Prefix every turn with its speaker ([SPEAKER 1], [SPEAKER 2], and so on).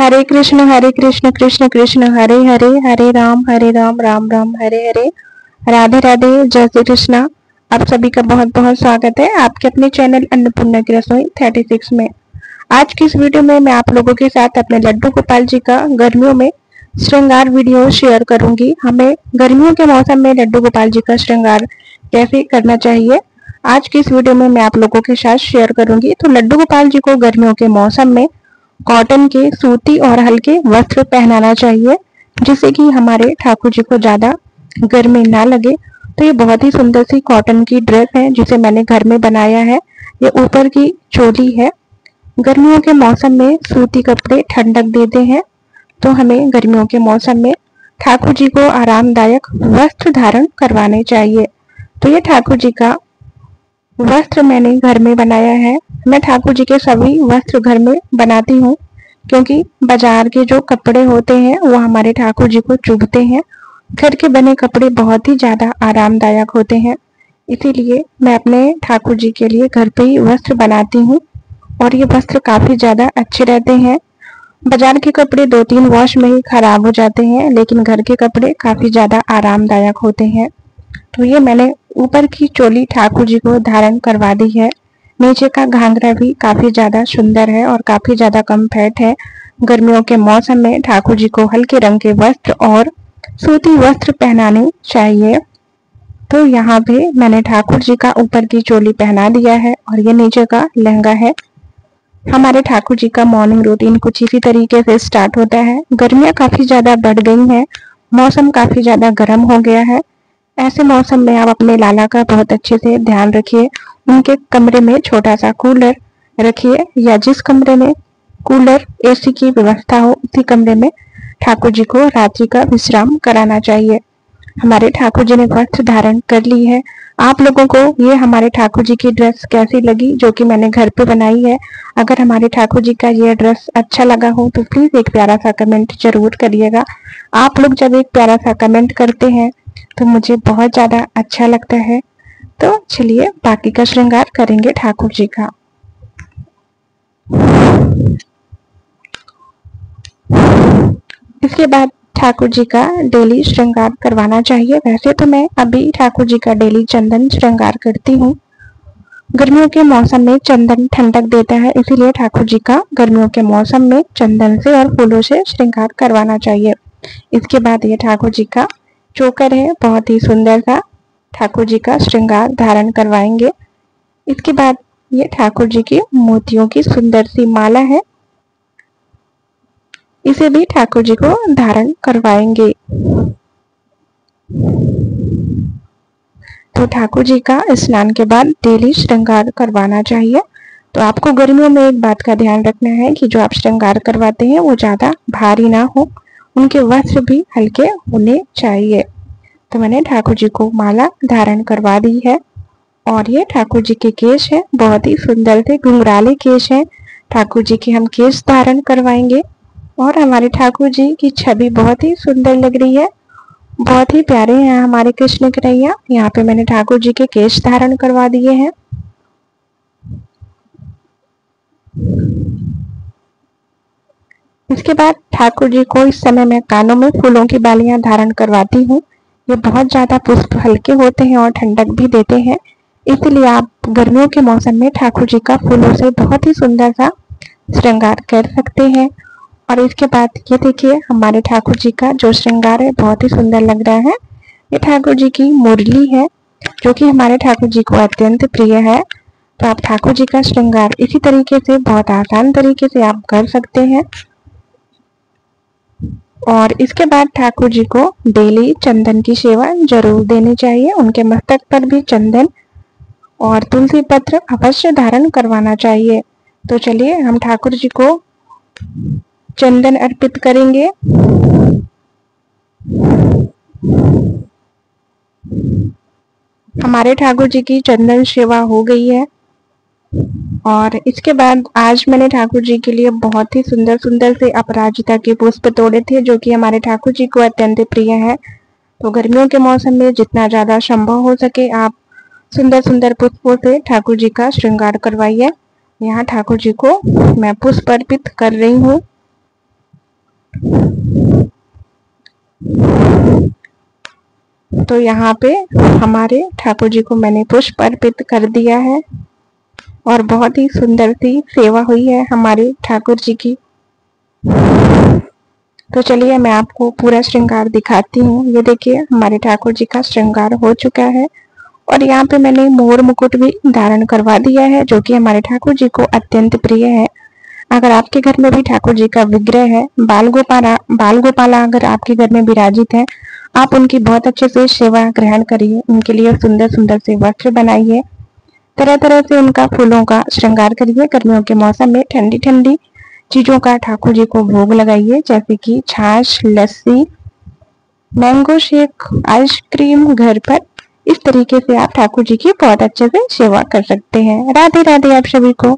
[SPEAKER 1] हरे कृष्ण कृष्ण कृष्ण हरे हरे, हरे राम राम राम हरे हरे। राधे राधे, जय श्री कृष्णा। आप सभी का बहुत बहुत स्वागत है आपके अपने चैनल अन्नपूर्णा की रसोई 36 में। आज की इस वीडियो में मैं आप लोगों के साथ अपने लड्डू गोपाल जी का गर्मियों में श्रृंगार वीडियो शेयर करूंगी। हमें गर्मियों के मौसम में लड्डू गोपाल जी का श्रृंगार कैसे करना चाहिए, आज की इस वीडियो में मैं आप लोगों के साथ शेयर करूंगी। तो लड्डू गोपाल जी को गर्मियों के मौसम में कॉटन के सूती और हल्के वस्त्र पहनाना चाहिए, जिससे कि हमारे ठाकुर जी को ज्यादा गर्मी ना लगे। तो ये बहुत ही सुंदर सी कॉटन की ड्रेस है जिसे मैंने घर में बनाया है। ये ऊपर की चोली है। गर्मियों के मौसम में सूती कपड़े ठंडक देते हैं, तो हमें गर्मियों के मौसम में ठाकुर जी को आरामदायक वस्त्र धारण करवाने चाहिए। तो ये ठाकुर जी का वस्त्र मैंने घर में बनाया है। मैं ठाकुर जी के सभी वस्त्र घर में बनाती हूँ, क्योंकि बाजार के जो कपड़े होते हैं वो हमारे ठाकुर जी को चुभते हैं। घर के बने कपड़े बहुत ही ज्यादा आरामदायक होते हैं, इसीलिए मैं अपने ठाकुर जी के लिए घर पे ही वस्त्र बनाती हूँ और ये वस्त्र काफी ज्यादा अच्छे रहते हैं। बाजार के कपड़े 2-3 वॉश में ही खराब हो जाते हैं, लेकिन घर के कपड़े काफी ज्यादा आरामदायक होते हैं। तो ये मैंने ऊपर की चोली ठाकुर जी को धारण करवा दी है। नीचे का घाघरा भी काफी ज्यादा सुंदर है और काफी ज्यादा कम्फर्ट है। गर्मियों के मौसम में ठाकुर जी को हल्के रंग के वस्त्र और सूती वस्त्र पहनाने चाहिए। तो यहाँ पे मैंने ठाकुर जी का ऊपर की चोली पहना दिया है और ये नीचे का लहंगा है। हमारे ठाकुर जी का मॉर्निंग रूटीन कुछ इसी तरीके से स्टार्ट होता है। गर्मियाँ काफी ज्यादा बढ़ गई हैं, मौसम काफी ज्यादा गर्म हो गया है। ऐसे मौसम में आप अपने लाला का बहुत अच्छे से ध्यान रखिए। उनके कमरे में छोटा सा कूलर रखिए, या जिस कमरे में कूलर एसी की व्यवस्था हो उसी कमरे में ठाकुर जी को रात्रि का विश्राम कराना चाहिए। हमारे ठाकुर जी ने वस्त्र धारण कर ली है। आप लोगों को ये हमारे ठाकुर जी की ड्रेस कैसी लगी, जो कि मैंने घर पे बनाई है? अगर हमारे ठाकुर जी का ये ड्रेस अच्छा लगा हो तो प्लीज एक प्यारा सा कमेंट जरूर करिएगा। आप लोग जब एक प्यारा सा कमेंट करते हैं तो मुझे बहुत ज्यादा अच्छा लगता है। तो चलिए बाकी का श्रृंगार करेंगे ठाकुर जी का। इसके बाद ठाकुर जी का डेली श्रृंगार करवाना चाहिए। वैसे तो मैं अभी ठाकुर जी का डेली चंदन श्रृंगार करती हूँ। गर्मियों के मौसम में चंदन ठंडक देता है, इसीलिए ठाकुर जी का गर्मियों के मौसम में चंदन से और फूलों से श्रृंगार करवाना चाहिए। इसके बाद ये ठाकुर जी का चोकर है, बहुत ही सुंदर सा ठाकुर जी का श्रृंगार धारण करवाएंगे। इसके बाद ये ठाकुर जी की मोतियों की सुंदर सी माला है, इसे भी ठाकुर जी को धारण करवाएंगे। तो ठाकुर जी का स्नान के बाद डेली श्रृंगार करवाना चाहिए। तो आपको गर्मियों में एक बात का ध्यान रखना है कि जो आप श्रृंगार करवाते हैं वो ज्यादा भारी ना हो, उनके वस्त्र भी हल्के होने चाहिए। तो मैंने ठाकुर जी को माला धारण करवा दी है और ये ठाकुर जी के केश है, बहुत ही सुंदर से घुंघराले केश है। ठाकुर जी के हम केश धारण करवाएंगे और हमारे ठाकुर जी की छवि बहुत ही सुंदर लग रही है, बहुत ही प्यारे हैं हमारे कृष्ण कन्हैया। यहाँ पे मैंने ठाकुर जी के केश धारण करवा दिए हैं। इसके बाद ठाकुर जी को इस समय मैं कानों में फूलों की बालियां धारण करवाती हूँ। ये बहुत ज्यादा पुष्प हल्के होते हैं और ठंडक भी देते हैं, इसलिए आप गर्मियों के मौसम में ठाकुर जी का फूलों से बहुत ही सुंदर सा श्रृंगार कर सकते हैं। और इसके बाद ये देखिए हमारे ठाकुर जी का जो श्रृंगार है बहुत ही सुंदर लग रहा है। ये ठाकुर जी की मुरली है, जो कि हमारे ठाकुर जी को अत्यंत प्रिय है। तो आप ठाकुर जी का श्रृंगार इसी तरीके से बहुत आसान तरीके से आप कर सकते हैं। और इसके बाद ठाकुर जी को डेली चंदन की सेवा जरूर देनी चाहिए। उनके मस्तक पर भी चंदन और तुलसी पत्र अवश्य धारण करवाना चाहिए। तो चलिए हम ठाकुर जी को चंदन अर्पित करेंगे। हमारे ठाकुर जी की चंदन सेवा हो गई है और इसके बाद आज मैंने ठाकुर जी के लिए बहुत ही सुंदर सुंदर से अपराजिता के पुष्प तोड़े थे, जो कि हमारे ठाकुर जी को अत्यंत प्रिय है। तो गर्मियों के मौसम में जितना ज्यादा संभव हो सके आप सुंदर सुंदर पुष्पों से ठाकुर जी का श्रृंगार करवाइए। यहाँ ठाकुर जी को मैं पुष्प अर्पित कर रही हूँ। तो यहाँ पे हमारे ठाकुर जी को मैंने पुष्प अर्पित कर दिया है और बहुत ही सुंदर सी सेवा हुई है हमारे ठाकुर जी की। तो चलिए मैं आपको पूरा श्रृंगार दिखाती हूँ। ये देखिए हमारे ठाकुर जी का श्रृंगार हो चुका है और यहाँ पे मैंने मोर मुकुट भी धारण करवा दिया है, जो कि हमारे ठाकुर जी को अत्यंत प्रिय है। अगर आपके घर में भी ठाकुर जी का विग्रह है, बाल गोपाला अगर आपके घर में विराजित है, आप उनकी बहुत अच्छे से सेवा ग्रहण करिए, उनके लिए सुंदर सुंदर से वस्त्र बनाइए, तरह तरह से उनका फूलों का श्रृंगार करिए। गर्मियों के मौसम में ठंडी ठंडी चीजों का ठाकुर जी को भोग लगाइए, जैसे कि छाछ, लस्सी, मैंगो शेक, आइसक्रीम घर पर। इस तरीके से आप ठाकुर जी की बहुत अच्छे से सेवा कर सकते हैं। राधे राधे आप सभी को।